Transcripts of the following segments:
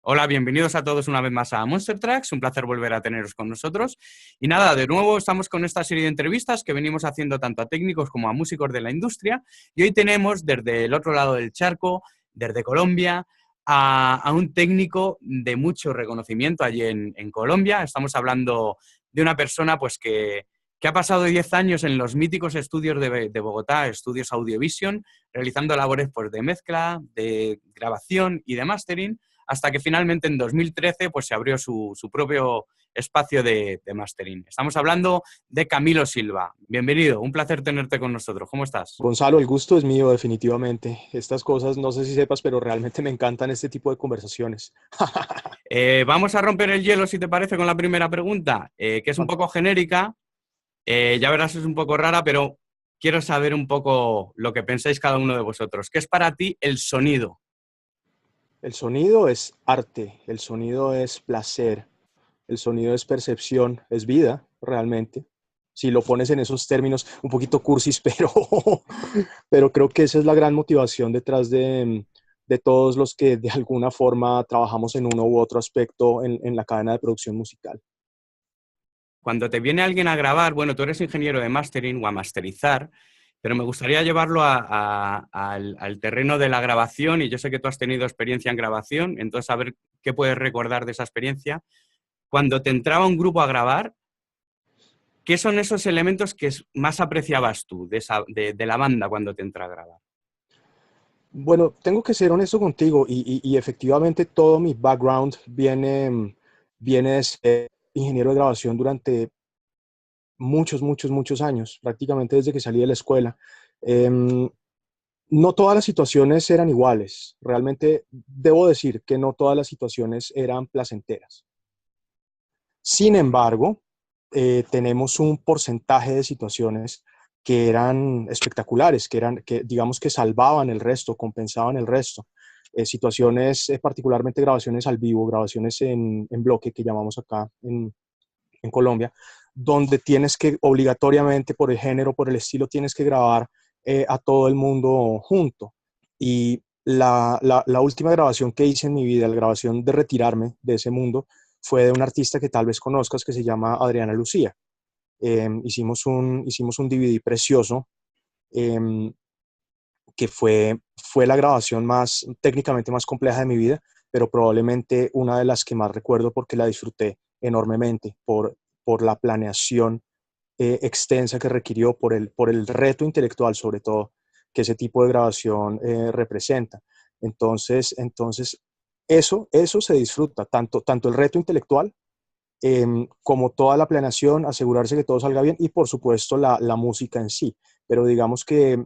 Hola, bienvenidos a todos una vez más a Monster Tracks, un placer volver a teneros con nosotros. Y nada, de nuevo estamos con esta serie de entrevistas que venimos haciendo tanto a técnicos como a músicos de la industria. Y hoy tenemos desde el otro lado del charco, desde Colombia, a un técnico de mucho reconocimiento allí en Colombia. Estamos hablando de una persona pues que ha pasado 10 años en los míticos estudios de Bogotá, Estudios Audiovision, realizando labores pues, de mezcla, de grabación y de mastering, hasta que finalmente en 2013 pues, se abrió su propio espacio de mastering. Estamos hablando de Camilo Silva. Bienvenido, un placer tenerte con nosotros. ¿Cómo estás? Gonzalo, el gusto es mío, definitivamente. Estas cosas, no sé si sepas, pero realmente me encantan este tipo de conversaciones. Vamos a romper el hielo, si te parece, con la primera pregunta, que es un poco genérica. Ya verás, es un poco rara, pero quiero saber un poco lo que pensáis cada uno de vosotros. ¿Qué es para ti el sonido? El sonido es arte, el sonido es placer, el sonido es percepción, es vida, realmente. Si lo pones en esos términos, un poquito cursis, pero creo que esa es la gran motivación detrás de todos los que de alguna forma trabajamos en uno u otro aspecto en la cadena de producción musical. Cuando te viene alguien a grabar, bueno, tú eres ingeniero de mastering o a masterizar, pero me gustaría llevarlo al terreno de la grabación y yo sé que tú has tenido experiencia en grabación, entonces a ver qué puedes recordar de esa experiencia. Cuando te entraba un grupo a grabar, ¿qué son esos elementos que más apreciabas tú de la banda cuando te entra a grabar? Bueno, tengo que ser honesto contigo y efectivamente todo mi background viene de ser ingeniero de grabación durante muchos años, prácticamente desde que salí de la escuela. Em, no todas las situaciones eran iguales. Realmente debo decir que no todas las situaciones eran placenteras. Sin embargo, tenemos un porcentaje de situaciones que eran espectaculares, que digamos que salvaban el resto, compensaban el resto. Situaciones, particularmente grabaciones al vivo, grabaciones en bloque que llamamos acá en Colombia, donde tienes que obligatoriamente por el género, por el estilo, tienes que grabar a todo el mundo junto. Y la última grabación que hice en mi vida, la grabación de retirarme de ese mundo, fue de un artista que tal vez conozcas que se llama Adriana Lucía. Hicimos un DVD precioso eh, que fue la grabación más técnicamente más compleja de mi vida, pero probablemente una de las que más recuerdo porque la disfruté enormemente por la planeación extensa que requirió, por el reto intelectual sobre todo que ese tipo de grabación representa. Entonces eso se disfruta, tanto el reto intelectual como toda la planeación, asegurarse que todo salga bien y por supuesto la música en sí. Pero digamos que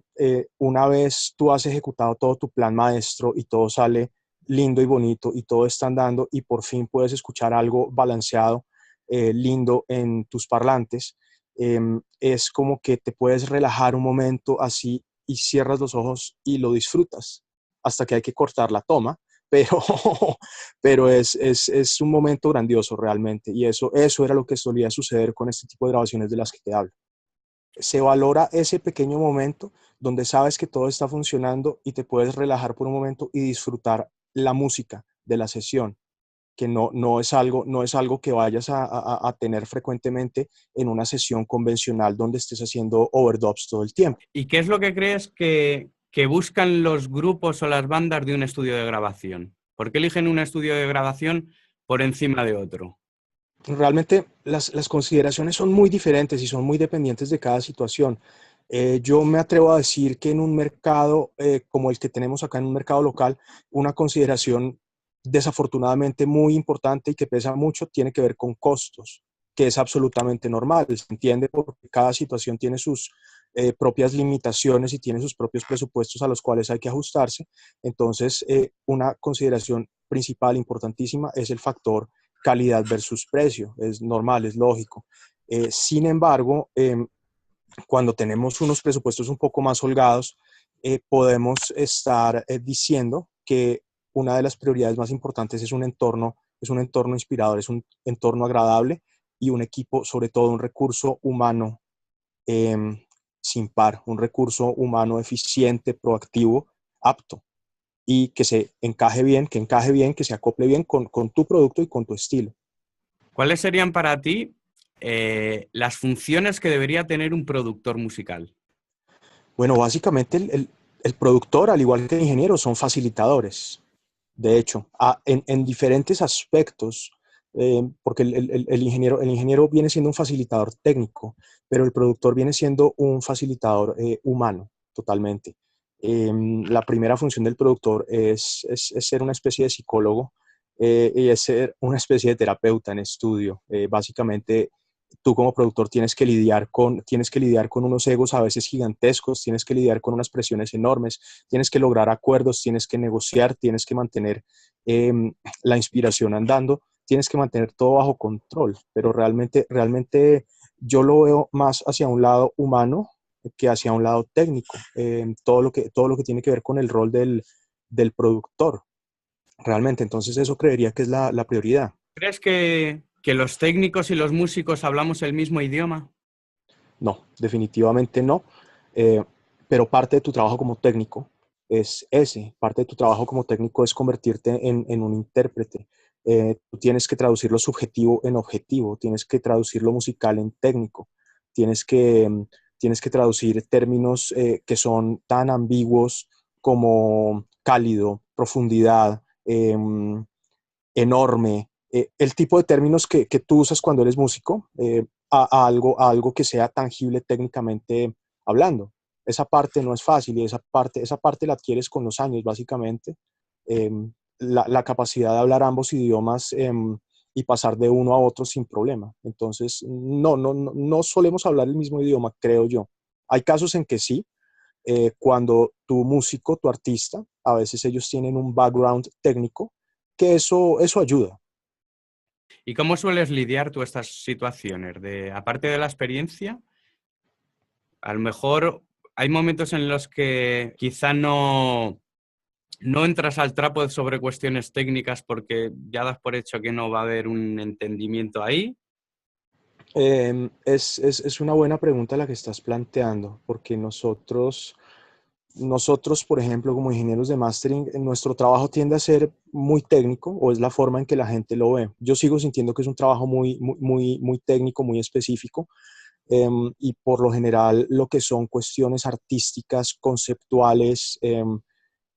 una vez tú has ejecutado todo tu plan maestro y todo sale lindo y bonito y todo está andando y por fin puedes escuchar algo balanceado, lindo en tus parlantes, es como que te puedes relajar un momento así y cierras los ojos y lo disfrutas hasta que hay que cortar la toma, pero, pero es un momento grandioso realmente y eso era lo que solía suceder con este tipo de grabaciones de las que te hablo. Se valora ese pequeño momento donde sabes que todo está funcionando y te puedes relajar por un momento y disfrutar la música de la sesión, que no es algo que vayas a tener frecuentemente en una sesión convencional donde estés haciendo overdubs todo el tiempo. ¿Y qué es lo que crees que buscan los grupos o las bandas de un estudio de grabación? ¿Por qué eligen un estudio de grabación por encima de otro? Realmente las consideraciones son muy diferentes y son muy dependientes de cada situación. Yo me atrevo a decir que en un mercado como el que tenemos acá, en un mercado local, una consideración desafortunadamente muy importante y que pesa mucho tiene que ver con costos, que es absolutamente normal, se entiende porque cada situación tiene sus propias limitaciones y tiene sus propios presupuestos a los cuales hay que ajustarse. Entonces, una consideración principal, importantísima, es el factor calidad versus precio. Es normal, es lógico. Sin embargo, cuando tenemos unos presupuestos un poco más holgados, podemos estar diciendo que una de las prioridades más importantes es un entorno inspirador, es un entorno agradable y un equipo, sobre todo un recurso humano eh, sin par, un recurso humano eficiente, proactivo, apto. y que se encaje bien, que se acople bien con tu producto y con tu estilo. ¿Cuáles serían para ti las funciones que debería tener un productor musical? Bueno, básicamente el productor, al igual que el ingeniero, son facilitadores. De hecho, en diferentes aspectos, porque el ingeniero viene siendo un facilitador técnico, pero el productor viene siendo un facilitador humano, totalmente. La primera función del productor es ser una especie de psicólogo y es ser una especie de terapeuta en estudio. Básicamente, tú como productor tienes que lidiar con unos egos a veces gigantescos, tienes que lidiar con unas presiones enormes, tienes que lograr acuerdos, tienes que negociar, tienes que mantener eh, la inspiración andando, tienes que mantener todo bajo control, pero realmente yo lo veo más hacia un lado humano que hacia un lado técnico, todo lo que tiene que ver con el rol del productor, realmente. Entonces eso creería que es la prioridad. ¿Crees que los técnicos y los músicos hablamos el mismo idioma? No, definitivamente no. Eh, pero parte de tu trabajo como técnico es ese. Parte de tu trabajo como técnico es convertirte en un intérprete. Tú tienes que traducir lo subjetivo en objetivo, tienes que traducir lo musical en técnico, tienes que, tienes que traducir términos que son tan ambiguos como cálido, profundidad, enorme, el tipo de términos que tú usas cuando eres músico, a algo que sea tangible técnicamente hablando. Esa parte no es fácil y esa parte la adquieres con los años, básicamente. Eh, la capacidad de hablar ambos idiomas y pasar de uno a otro sin problema. Entonces, no solemos hablar el mismo idioma, creo yo. Hay casos en que sí, cuando tu músico, tu artista, a veces ellos tienen un background técnico, que eso ayuda. ¿Y cómo sueles lidiar tú estas situaciones? Aparte de la experiencia, a lo mejor hay momentos en los que quizá no entras al trapo sobre cuestiones técnicas porque ya das por hecho que no va a haber un entendimiento ahí. Es una buena pregunta la que estás planteando, porque nosotros, por ejemplo, como ingenieros de mastering, nuestro trabajo tiende a ser muy técnico o es la forma en que la gente lo ve. Yo sigo sintiendo que es un trabajo muy técnico, muy específico, y por lo general lo que son cuestiones artísticas, conceptuales,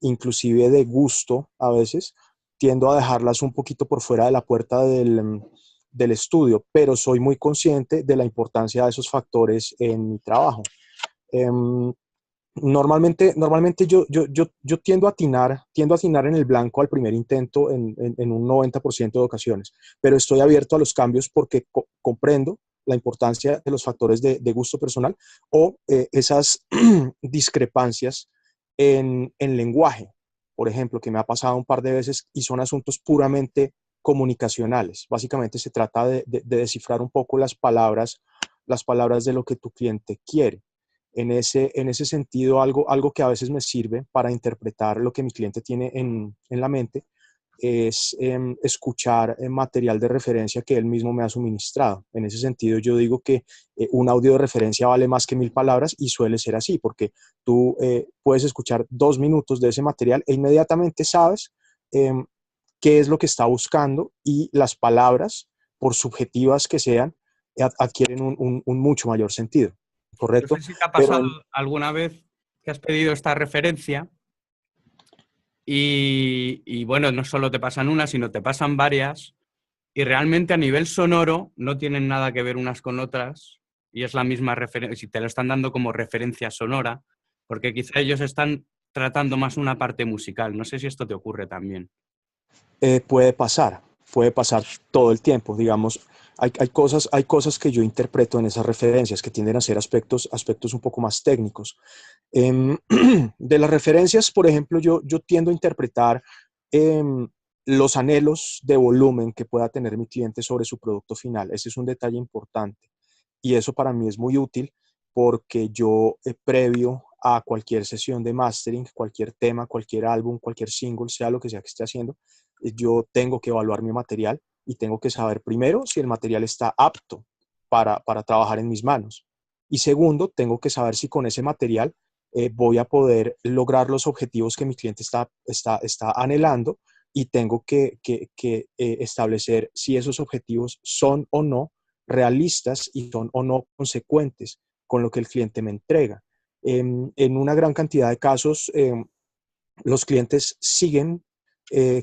inclusive de gusto a veces, tiendo a dejarlas un poquito por fuera de la puerta del estudio, pero soy muy consciente de la importancia de esos factores en mi trabajo. Em, Normalmente yo tiendo a atinar en el blanco al primer intento en un 90% de ocasiones, pero estoy abierto a los cambios porque comprendo la importancia de los factores de gusto personal o esas discrepancias en lenguaje, por ejemplo, que me ha pasado un par de veces y son asuntos puramente comunicacionales. Básicamente se trata de descifrar un poco las palabras de lo que tu cliente quiere. En ese sentido, algo que a veces me sirve para interpretar lo que mi cliente tiene en la mente es escuchar material de referencia que él mismo me ha suministrado. En ese sentido, yo digo que un audio de referencia vale más que 1000 palabras y suele ser así, porque tú puedes escuchar 2 minutos de ese material e inmediatamente sabes eh, qué es lo que está buscando y las palabras, por subjetivas que sean, adquieren un mucho mayor sentido, No sé ¿correcto? si te ha Pero pasado alguna vez que has pedido esta referencia y bueno, no solo te pasan una, sino te pasan varias y realmente a nivel sonoro no tienen nada que ver unas con otras y es la misma referencia, si te lo están dando como referencia sonora, porque quizá ellos están tratando más una parte musical. No sé si esto te ocurre también. puede pasar todo el tiempo, digamos. Hay cosas que yo interpreto en esas referencias que tienden a ser aspectos un poco más técnicos. Em, de las referencias, por ejemplo, yo tiendo a interpretar em, los anhelos de volumen que pueda tener mi cliente sobre su producto final. Ese es un detalle importante y eso para mí es muy útil porque yo, previo a cualquier sesión de mastering, cualquier tema, cualquier álbum, cualquier single, sea lo que sea que esté haciendo, yo tengo que evaluar mi material y tengo que saber primero si el material está apto para trabajar en mis manos. Y segundo, tengo que saber si con ese material voy a poder lograr los objetivos que mi cliente está anhelando y tengo que establecer si esos objetivos son o no realistas y son o no consecuentes con lo que el cliente me entrega. En una gran cantidad de casos, los clientes siguen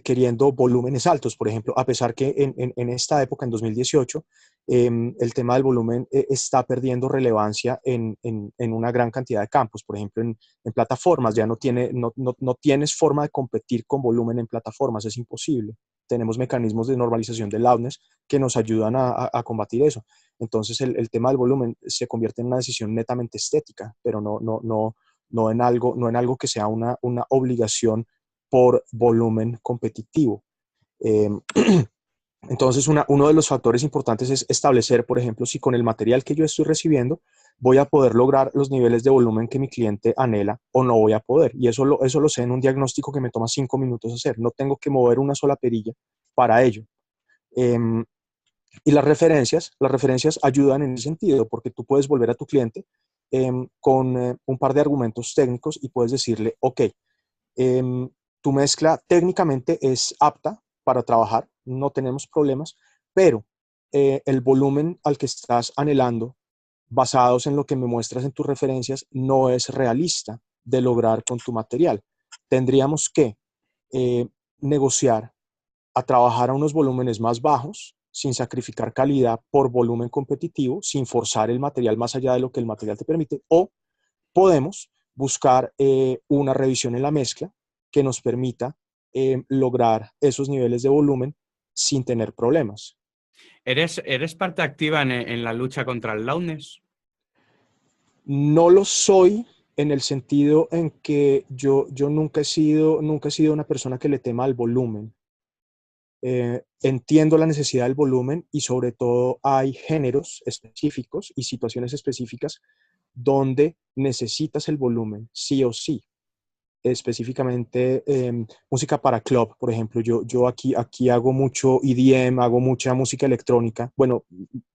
queriendo volúmenes altos. Por ejemplo, a pesar que en esta época, en 2018, el tema del volumen está perdiendo relevancia en una gran cantidad de campos. Por ejemplo, en plataformas ya no tienes forma de competir con volumen en plataformas, es imposible. Tenemos mecanismos de normalización de loudness que nos ayudan a combatir eso. Entonces, el tema del volumen se convierte en una decisión netamente estética, pero no en algo que sea una obligación por volumen competitivo. Eh, entonces, uno de los factores importantes es establecer, por ejemplo, si con el material que yo estoy recibiendo voy a poder lograr los niveles de volumen que mi cliente anhela o no voy a poder. Y eso lo sé en un diagnóstico que me toma 5 minutos hacer. No tengo que mover una sola perilla para ello. Eh, y las referencias ayudan en ese sentido, porque tú puedes volver a tu cliente con un par de argumentos técnicos y puedes decirle, ok, tu mezcla técnicamente es apta para trabajar, no tenemos problemas, pero el volumen al que estás anhelando, basados en lo que me muestras en tus referencias, no es realista de lograr con tu material. Tendríamos que eh, negociar a trabajar a unos volúmenes más bajos, sin sacrificar calidad por volumen competitivo, sin forzar el material más allá de lo que el material te permite, o podemos buscar una revisión en la mezcla que nos permita lograr esos niveles de volumen sin tener problemas. ¿Eres parte activa en la lucha contra el loudness? No lo soy en el sentido en que yo nunca he sido una persona que le tema al volumen. Entiendo la necesidad del volumen y sobre todo hay géneros específicos y situaciones específicas donde necesitas el volumen, sí o sí. Específicamente música para club, por ejemplo. Yo aquí hago mucho EDM, hago mucha música electrónica. Bueno,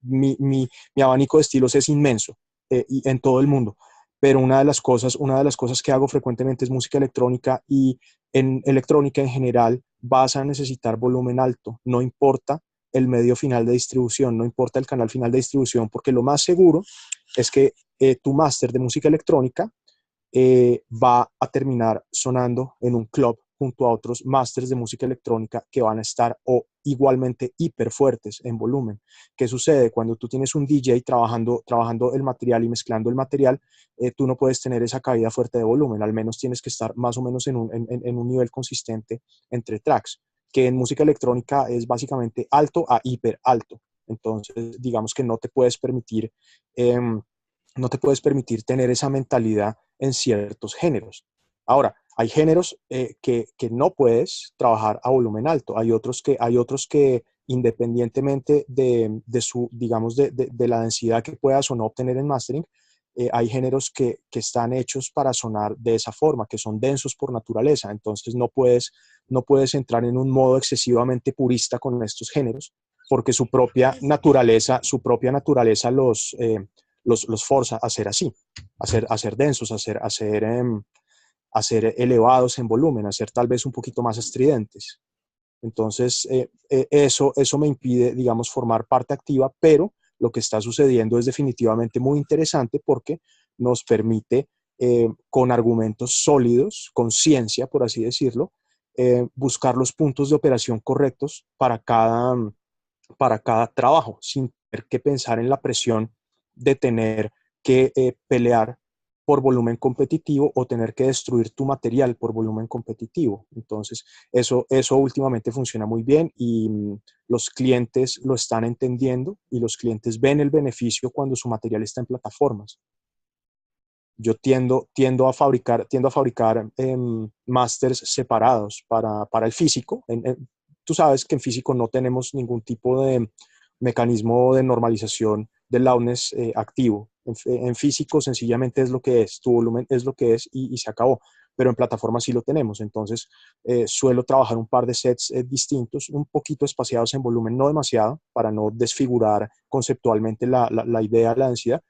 mi abanico de estilos es inmenso y en todo el mundo, pero una de las cosas que hago frecuentemente es música electrónica y en electrónica en general vas a necesitar volumen alto, no importa el medio final de distribución, no importa el canal final de distribución, porque lo más seguro es que tu máster de música electrónica va a terminar sonando en un club junto a otros másters de música electrónica que van a estar o igualmente hiper fuertes en volumen. ¿Qué sucede? Cuando tú tienes un DJ trabajando el material y mezclando el material, tú no puedes tener esa caída fuerte de volumen, al menos tienes que estar más o menos en un nivel consistente entre tracks, que en música electrónica es básicamente alto a hiper alto. Entonces, digamos que eh, no te puedes permitir tener esa mentalidad en ciertos géneros. Ahora, hay géneros que no puedes trabajar a volumen alto. Hay otros que independientemente digamos, de la densidad que puedas o no obtener en mastering, hay géneros que están hechos para sonar de esa forma, que son densos por naturaleza. Entonces no puedes entrar en un modo excesivamente purista con estos géneros, porque su propia naturaleza los forza a ser así, a ser densos, a ser elevados en volumen, a ser tal vez un poquito más estridentes. Entonces, eso me impide, digamos, formar parte activa, pero lo que está sucediendo es definitivamente muy interesante porque nos permite, con argumentos sólidos, con ciencia, por así decirlo, buscar los puntos de operación correctos para cada trabajo, sin tener que pensar en la presión de tener que pelear por volumen competitivo o tener que destruir tu material por volumen competitivo. Entonces, eso últimamente funciona muy bien y los clientes lo están entendiendo y los clientes ven el beneficio cuando su material está en plataformas. Yo tiendo a fabricar masters separados para el físico. Tú sabes que en físico no tenemos ningún tipo de mecanismo de normalización del loudness activo. En físico sencillamente es lo que es, tu volumen es lo que es y se acabó, pero en plataforma sí lo tenemos. Entonces suelo trabajar un par de sets distintos, un poquito espaciados en volumen, no demasiado, para no desfigurar conceptualmente la idea de la densidad,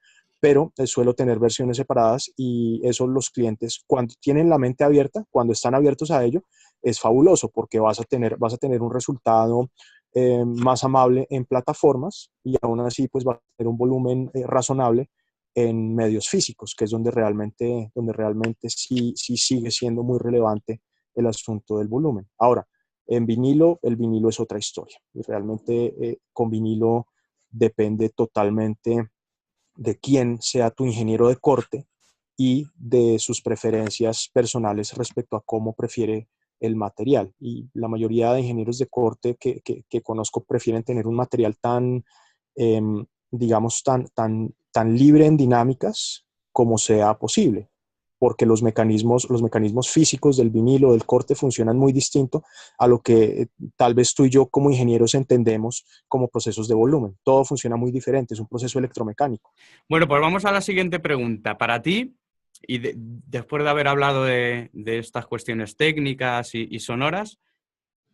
pero suelo tener versiones separadas y eso los clientes, cuando tienen la mente abierta, cuando están abiertos a ello, es fabuloso porque vas a tener un resultado más amable en plataformas y aún así pues va a tener un volumen razonable en medios físicos, que es donde realmente sí, sí sigue siendo muy relevante el asunto del volumen. Ahora, en vinilo, el vinilo es otra historia y realmente con vinilo depende totalmente de quién sea tu ingeniero de corte y de sus preferencias personales respecto a cómo prefiere el material. Y la mayoría de ingenieros de corte que conozco prefieren tener un material tan, eh, digamos, tan libre en dinámicas como sea posible, porque los mecanismos físicos del vinilo, del corte, funcionan muy distinto a lo que tal vez tú y yo como ingenieros entendemos como procesos de volumen. Todo funciona muy diferente, es un proceso electromecánico. Bueno, pues vamos a la siguiente pregunta. Para ti, y después de haber hablado de estas cuestiones técnicas y sonoras,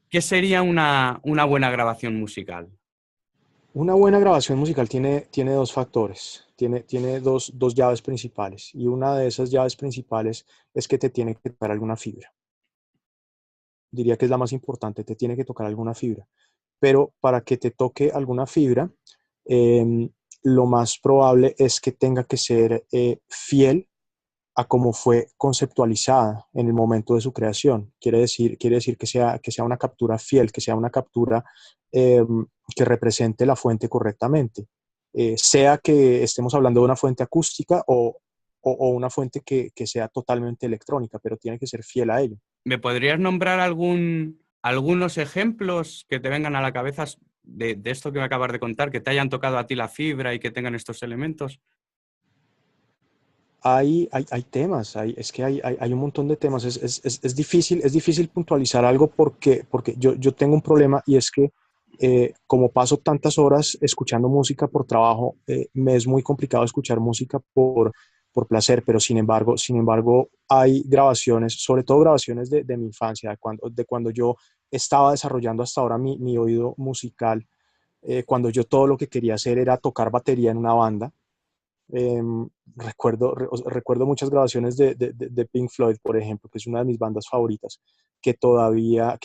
¿qué sería una buena grabación musical? Una buena grabación musical tiene dos factores, tiene dos llaves principales y una de esas llaves principales es que te tiene que tocar alguna fibra. Diría que es la más importante, te tiene que tocar alguna fibra. Pero para que te toque alguna fibra, eh, lo más probable es que tenga que ser fiel a cómo fue conceptualizada en el momento de su creación. Quiere decir que sea una captura fiel, que sea una captura eh, que represente la fuente correctamente. Sea que estemos hablando de una fuente acústica o una fuente que sea totalmente electrónica, pero tiene que ser fiel a ello. ¿Me podrías nombrar algunos ejemplos que te vengan a la cabeza de esto que me acabas de contar, que te hayan tocado a ti la fibra y que tengan estos elementos? Hay temas, es que hay un montón de temas. Es difícil puntualizar algo porque yo tengo un problema y es que como paso tantas horas escuchando música por trabajo, me es muy complicado escuchar música por placer, pero sin embargo hay grabaciones, sobre todo grabaciones de mi infancia, de cuando yo estaba desarrollando hasta ahora mi oído musical, cuando yo todo lo que quería hacer era tocar batería en una banda. Eh, recuerdo muchas grabaciones de Pink Floyd, por ejemplo, que es una de mis bandas favoritas, que todavía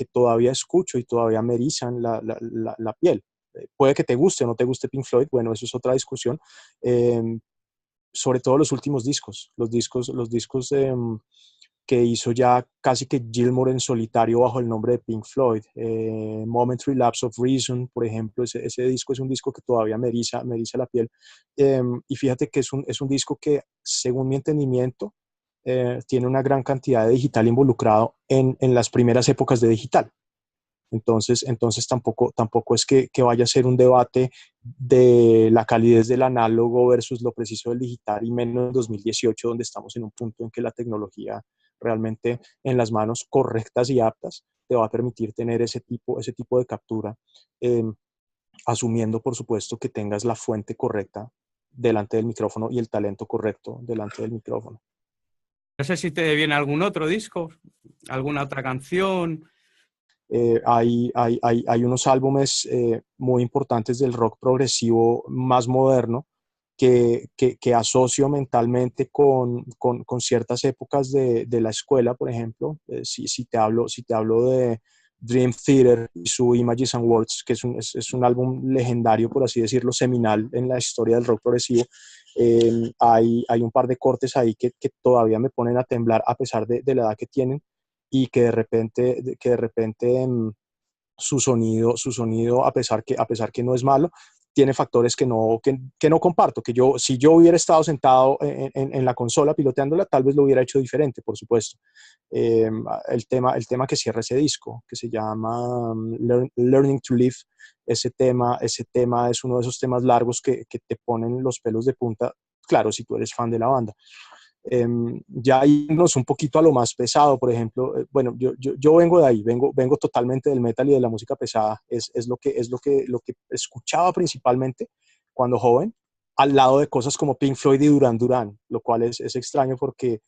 escucho y todavía me erizan la piel. Puede que te guste o no te guste Pink Floyd, bueno, eso es otra discusión. Eh, Sobre todo los últimos discos, los discos que hizo ya casi que Gilmour en solitario bajo el nombre de Pink Floyd. Momentary Lapse of Reason, por ejemplo, ese disco es un disco que todavía me eriza la piel. Y fíjate que es un disco que, según mi entendimiento, tiene una gran cantidad de digital involucrado en las primeras épocas de digital. Entonces tampoco es que vaya a ser un debate de la calidez del análogo versus lo preciso del digital y menos en 2018, donde estamos en un punto en que la tecnología realmente en las manos correctas y aptas te va a permitir tener ese tipo de captura, eh, asumiendo por supuesto que tengas la fuente correcta delante del micrófono y el talento correcto delante del micrófono. No sé si te viene algún otro disco, alguna otra canción. Hay unos álbumes muy importantes del rock progresivo más moderno que asocio mentalmente con ciertas épocas de la escuela, por ejemplo. Si te hablo de Dream Theater y su Images and Words, que es un álbum legendario, por así decirlo, seminal en la historia del rock progresivo. Hay un par de cortes ahí que todavía me ponen a temblar a pesar de la edad que tienen y que de repente su sonido a pesar que no es malo, tiene factores que no comparto, que yo, si yo hubiera estado sentado en la consola piloteándola, tal vez lo hubiera hecho diferente, por supuesto. Eh, el tema que cierra ese disco, que se llama Learning to Live, ese tema es uno de esos temas largos que te ponen los pelos de punta, claro, si tú eres fan de la banda. Ya irnos un poquito a lo más pesado, por ejemplo, bueno, yo vengo de ahí, vengo totalmente del metal y de la música pesada, lo que escuchaba principalmente cuando joven, al lado de cosas como Pink Floyd y Duran Duran, lo cual es extraño porque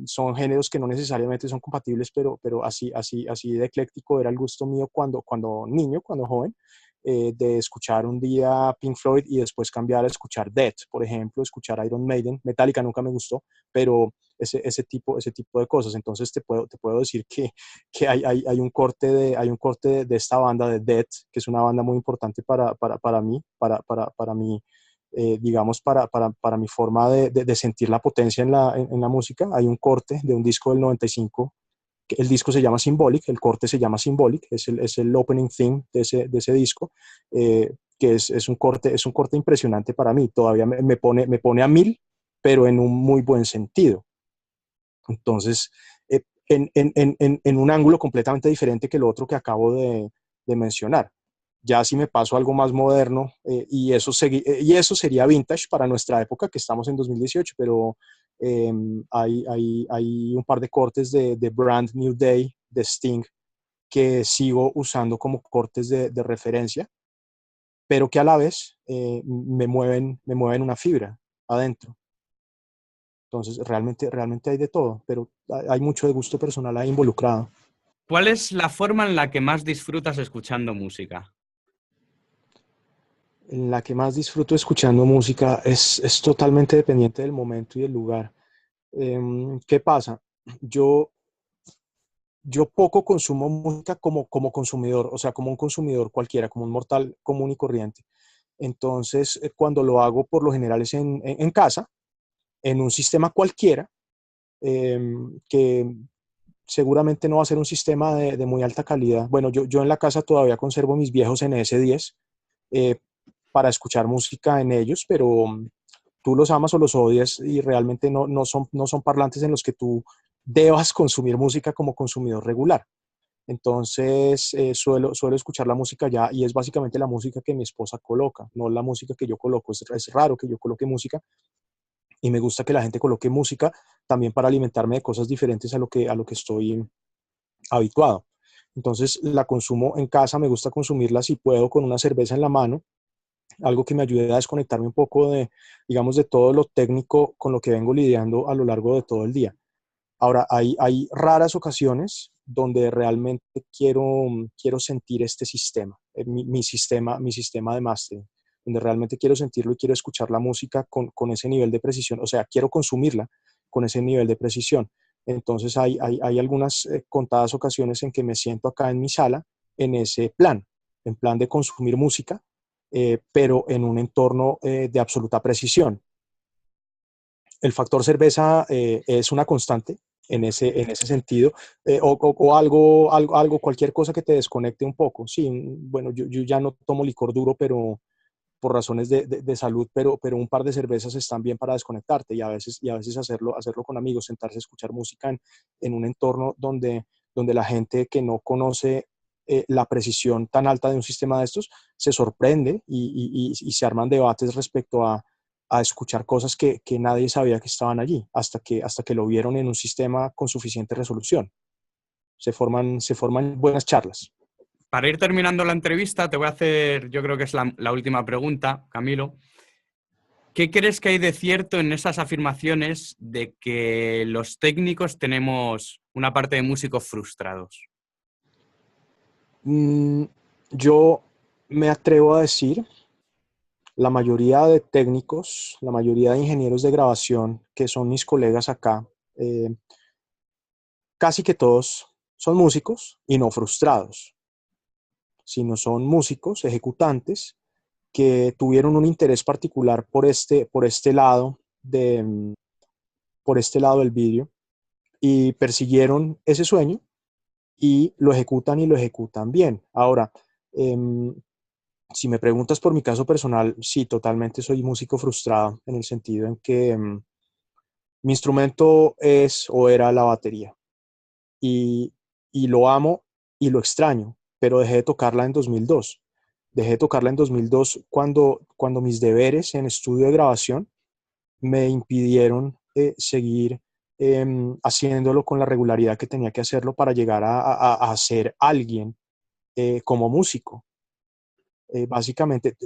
son géneros que no necesariamente son compatibles, pero así de ecléctico era el gusto mío cuando niño, cuando joven. de escuchar un día Pink Floyd y después cambiar a escuchar Death, por ejemplo, escuchar Iron Maiden. Metallica nunca me gustó, pero ese tipo de cosas. Entonces te puedo decir que hay un corte de esta banda de Death, que es una banda muy importante para mí, digamos, para mi forma de sentir la potencia en la música. Hay un corte de un disco del 95. El disco se llama Symbolic, el corte se llama Symbolic, es el opening theme de ese disco, que es un corte impresionante para mí. Todavía me pone a mil, pero en un muy buen sentido. Entonces, en un ángulo completamente diferente que el otro que acabo de mencionar. Ya si me paso a algo más moderno, y eso sería vintage para nuestra época, que estamos en 2018, pero hay un par de cortes de Brand New Day, de Sting, que sigo usando como cortes de referencia, pero que a la vez me mueven una fibra adentro. Entonces, realmente hay de todo, pero hay mucho de gusto personal ahí involucrado. ¿Cuál es la forma en la que más disfrutas escuchando música? En la que más disfruto escuchando música es totalmente dependiente del momento y del lugar. ¿Qué pasa? Yo, yo poco consumo música como consumidor, o sea, como un consumidor cualquiera, como un mortal común y corriente. Entonces, cuando lo hago, por lo general es en casa, en un sistema cualquiera, que seguramente no va a ser un sistema de muy alta calidad. Bueno, yo en la casa todavía conservo mis viejos NS10, eh, para escuchar música en ellos, pero tú los amas o los odias y realmente no son parlantes en los que tú debas consumir música como consumidor regular. Entonces, suelo escuchar la música ya, y es básicamente la música que mi esposa coloca, no la música que yo coloco. Es raro que yo coloque música, y me gusta que la gente coloque música también para alimentarme de cosas diferentes a lo que estoy habituado. Entonces, la consumo en casa, me gusta consumirla si puedo con una cerveza en la mano, algo que me ayude a desconectarme un poco digamos, de todo lo técnico con lo que vengo lidiando a lo largo de todo el día. Ahora, hay raras ocasiones donde realmente quiero sentir este sistema, mi sistema de mastering, donde realmente quiero sentirlo y quiero escuchar la música con ese nivel de precisión, o sea, quiero consumirla con ese nivel de precisión. Entonces, hay algunas contadas ocasiones en que me siento acá en mi sala en ese plan, en plan de consumir música, pero en un entorno de absoluta precisión. El factor cerveza es una constante en ese sentido, o algo, cualquier cosa que te desconecte un poco. Sí, bueno, yo ya no tomo licor duro, pero por razones de salud, pero un par de cervezas están bien para desconectarte, y a veces hacerlo con amigos, sentarse a escuchar música en un entorno donde la gente que no conoce la precisión tan alta de un sistema de estos se sorprende, y se arman debates respecto a escuchar cosas que nadie sabía que estaban allí, hasta que lo vieron en un sistema con suficiente resolución. Se forman buenas charlas. Para ir terminando la entrevista, te voy a hacer, yo creo que es la última pregunta, Camilo. ¿Qué crees que hay de cierto en esas afirmaciones de que los técnicos tenemos una parte de músicos frustrados? Mm, yo me atrevo a decir, la mayoría de técnicos, la mayoría de ingenieros de grabación que son mis colegas acá, eh, casi que todos son músicos y no frustrados, sino son músicos ejecutantes que tuvieron un interés particular por este lado por este lado del vídeo, y persiguieron ese sueño y lo ejecutan bien. Ahora, eh, si me preguntas por mi caso personal, sí, totalmente soy músico frustrado, en el sentido en que mi instrumento es o era la batería, y, y lo amo y lo extraño, pero dejé de tocarla en 2002. Dejé de tocarla en 2002 cuando mis deberes en estudio de grabación me impidieron seguir haciéndolo con la regularidad que tenía que hacerlo para llegar a ser alguien como músico. Básicamente,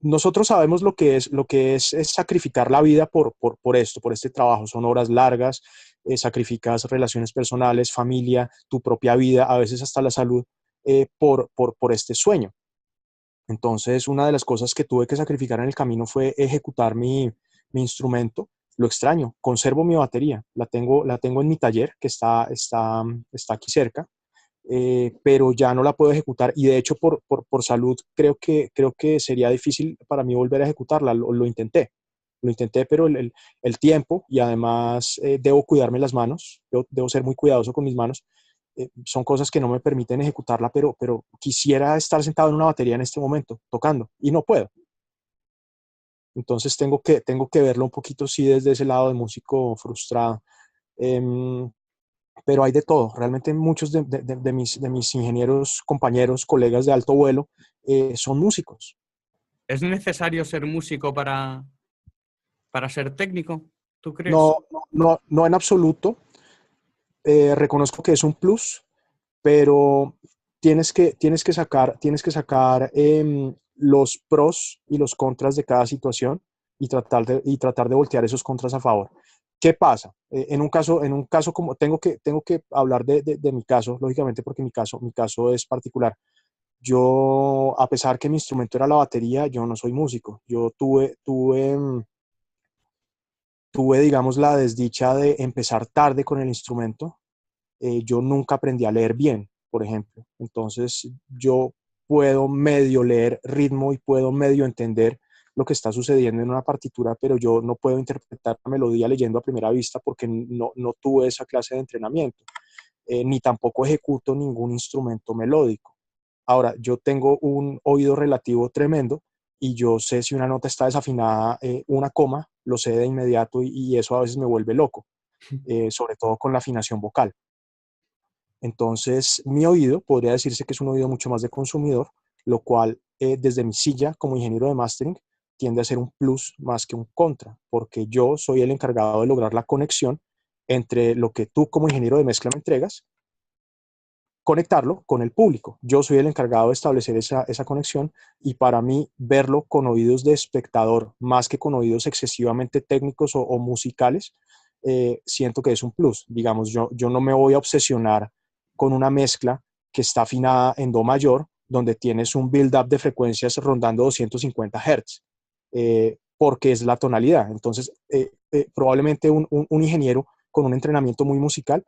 nosotros sabemos es sacrificar la vida por esto, por este trabajo. Son horas largas, sacrificas relaciones personales, familia, tu propia vida, a veces hasta la salud, por este sueño. Entonces, una de las cosas que tuve que sacrificar en el camino fue ejecutar mi instrumento. Lo extraño, conservo mi batería, la tengo en mi taller que está aquí cerca, pero ya no la puedo ejecutar y de hecho por salud creo que sería difícil para mí volver a ejecutarla. Lo intenté, pero el tiempo y además debo cuidarme las manos, debo ser muy cuidadoso con mis manos. Son cosas que no me permiten ejecutarla, pero quisiera estar sentado en una batería en este momento, tocando, y no puedo. Entonces tengo que verlo un poquito, sí, desde ese lado de músico frustrado. Em, pero hay de todo. Realmente muchos de mis ingenieros, compañeros, colegas de alto vuelo son músicos. ¿Es necesario ser músico para ser técnico? ¿Tú crees? No en absoluto. Reconozco que es un plus, pero tienes que sacar los pros y los contras de cada situación y tratar de voltear esos contras a favor. ¿Qué pasa? En un caso como tengo que hablar de mi caso, lógicamente, porque mi caso es particular. Yo, a pesar que mi instrumento era la batería, yo no soy músico. Tuve, digamos, la desdicha de empezar tarde con el instrumento. Yo nunca aprendí a leer bien, por ejemplo. Entonces, yo puedo medio leer ritmo y puedo medio entender lo que está sucediendo en una partitura, pero yo no puedo interpretar la melodía leyendo a primera vista porque no tuve esa clase de entrenamiento, ni tampoco ejecuto ningún instrumento melódico. Ahora, yo tengo un oído relativo tremendo y yo sé si una nota está desafinada, una coma, lo sé de inmediato y eso a veces me vuelve loco, sobre todo con la afinación vocal. Entonces, mi oído podría decirse que es un oído mucho más de consumidor, lo cual desde mi silla como ingeniero de mastering tiende a ser un plus más que un contra, porque yo soy el encargado de lograr la conexión entre lo que tú como ingeniero de mezcla me entregas, conectarlo con el público. Yo soy el encargado de establecer esa conexión y para mí verlo con oídos de espectador más que con oídos excesivamente técnicos o musicales, siento que es un plus. Digamos, yo no me voy a obsesionar con una mezcla que está afinada en do mayor, donde tienes un build-up de frecuencias rondando 250 Hz, porque es la tonalidad. Entonces, probablemente un ingeniero con un entrenamiento muy musical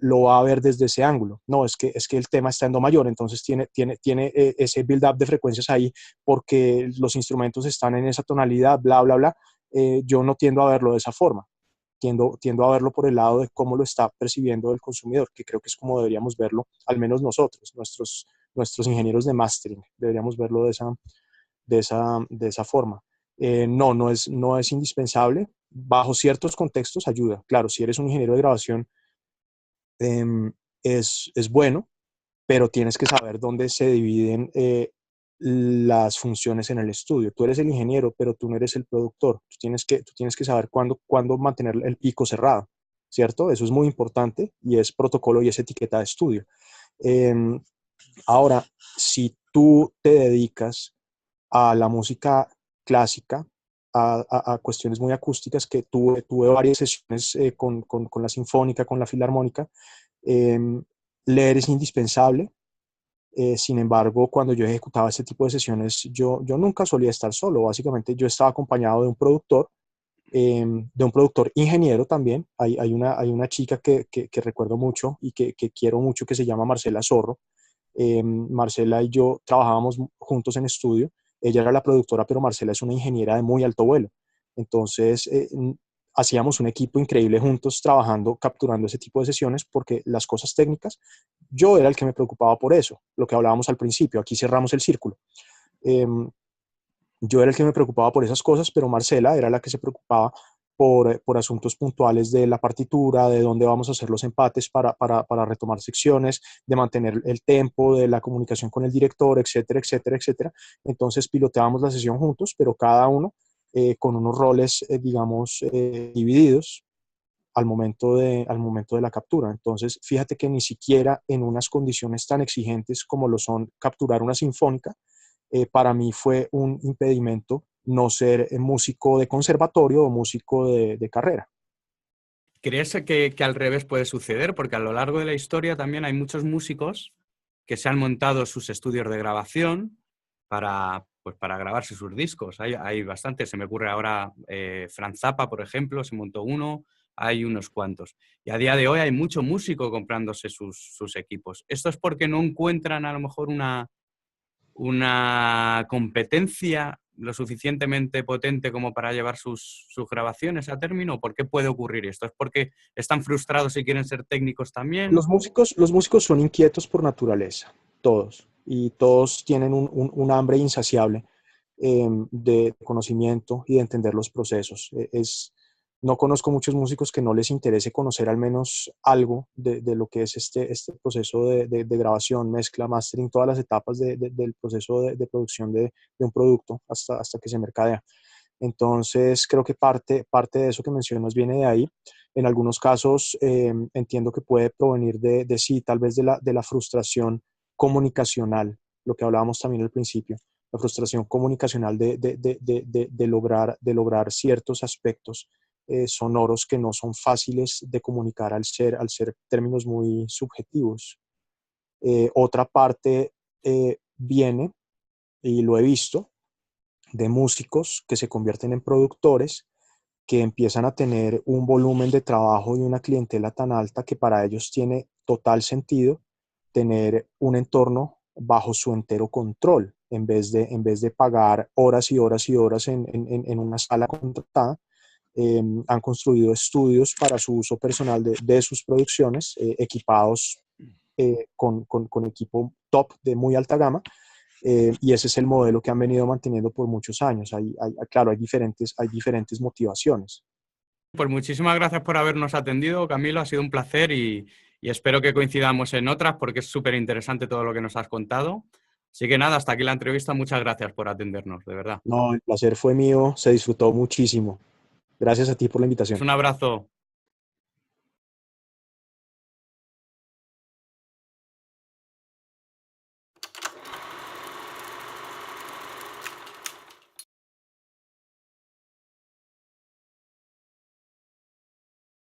lo va a ver desde ese ángulo. No, es que el tema está en do mayor, entonces tiene ese build-up de frecuencias ahí porque los instrumentos están en esa tonalidad, bla, bla, bla. Yo no tiendo a verlo de esa forma. Tiendo a verlo por el lado de cómo lo está percibiendo el consumidor, que creo que es como deberíamos verlo, al menos nosotros, nuestros ingenieros de mastering, deberíamos verlo de esa forma. No es indispensable. Bajo ciertos contextos ayuda. Claro, si eres un ingeniero de grabación, eh, es bueno, pero tienes que saber dónde se dividen las funciones en el estudio. Tú eres el ingeniero, pero tú no eres el productor. Tú tienes que saber cuándo mantener el pico cerrado, ¿cierto? Eso es muy importante y es protocolo y es etiqueta de estudio. Eh, Ahora, si tú te dedicas a la música clásica, a cuestiones muy acústicas, que tuve varias sesiones con la sinfónica, con la filarmónica, eh, leer es indispensable. Sin embargo, cuando yo ejecutaba este tipo de sesiones, yo nunca solía estar solo. Básicamente, yo estaba acompañado de un productor ingeniero también. Hay una chica que recuerdo mucho y que quiero mucho que se llama Marcela Zorro. Marcela y yo trabajábamos juntos en estudio. Ella era la productora, pero Marcela es una ingeniera de muy alto vuelo. Entonces, hacíamos un equipo increíble juntos trabajando, capturando ese tipo de sesiones, porque las cosas técnicas, yo era el que me preocupaba por eso, lo que hablábamos al principio, aquí cerramos el círculo. Eh, yo era el que me preocupaba por esas cosas, pero Marcela era la que se preocupaba por asuntos puntuales de la partitura, de dónde vamos a hacer los empates para retomar secciones, de mantener el tempo, de la comunicación con el director, etcétera, etcétera, etcétera. Entonces piloteábamos la sesión juntos, pero cada uno con unos roles, digamos, divididos al momento de la captura. Entonces, fíjate que ni siquiera en unas condiciones tan exigentes como lo son capturar una sinfónica, para mí fue un impedimento no ser músico de conservatorio o músico de carrera. ¿Crees que al revés puede suceder? Porque a lo largo de la historia también hay muchos músicos que se han montado sus estudios de grabación, pues para grabarse sus discos. Hay bastantes, se me ocurre ahora Franz Zappa, por ejemplo, se montó uno, hay unos cuantos. Y a día de hoy hay mucho músico comprándose sus equipos. Esto es porque no encuentran a lo mejor una competencia lo suficientemente potente como para llevar sus grabaciones a término. ¿Por qué puede ocurrir esto? ¿Es porque están frustrados y quieren ser técnicos también? Los músicos son inquietos por naturaleza, todos, y todos tienen un hambre insaciable de conocimiento y de entender los procesos. No conozco muchos músicos que no les interese conocer al menos algo de lo que es este proceso de grabación, mezcla, mastering, todas las etapas del proceso de producción de un producto hasta que se mercadea. Entonces, creo que parte de eso que mencionas viene de ahí. En algunos casos, entiendo que puede provenir sí, tal vez de la frustración comunicacional, lo que hablábamos también al principio, la frustración comunicacional de lograr ciertos aspectos sonoros que no son fáciles de comunicar al ser términos muy subjetivos. Otra parte viene, y lo he visto, de músicos que se convierten en productores, que empiezan a tener un volumen de trabajo y una clientela tan alta que para ellos tiene total sentido tener un entorno bajo su entero control, en vez de pagar horas y horas y horas en una sala contratada. Han construido estudios para su uso personal de sus producciones, equipados con equipo top de muy alta gama, y ese es el modelo que han venido manteniendo por muchos años. Claro, hay diferentes motivaciones. Pues muchísimas gracias por habernos atendido, Camilo. Ha sido un placer y espero que coincidamos en otras porque es súper interesante todo lo que nos has contado. Así que nada, hasta aquí la entrevista. Muchas gracias por atendernos, de verdad. No, el placer fue mío, se disfrutó muchísimo. Gracias a ti por la Pues invitación. un abrazo.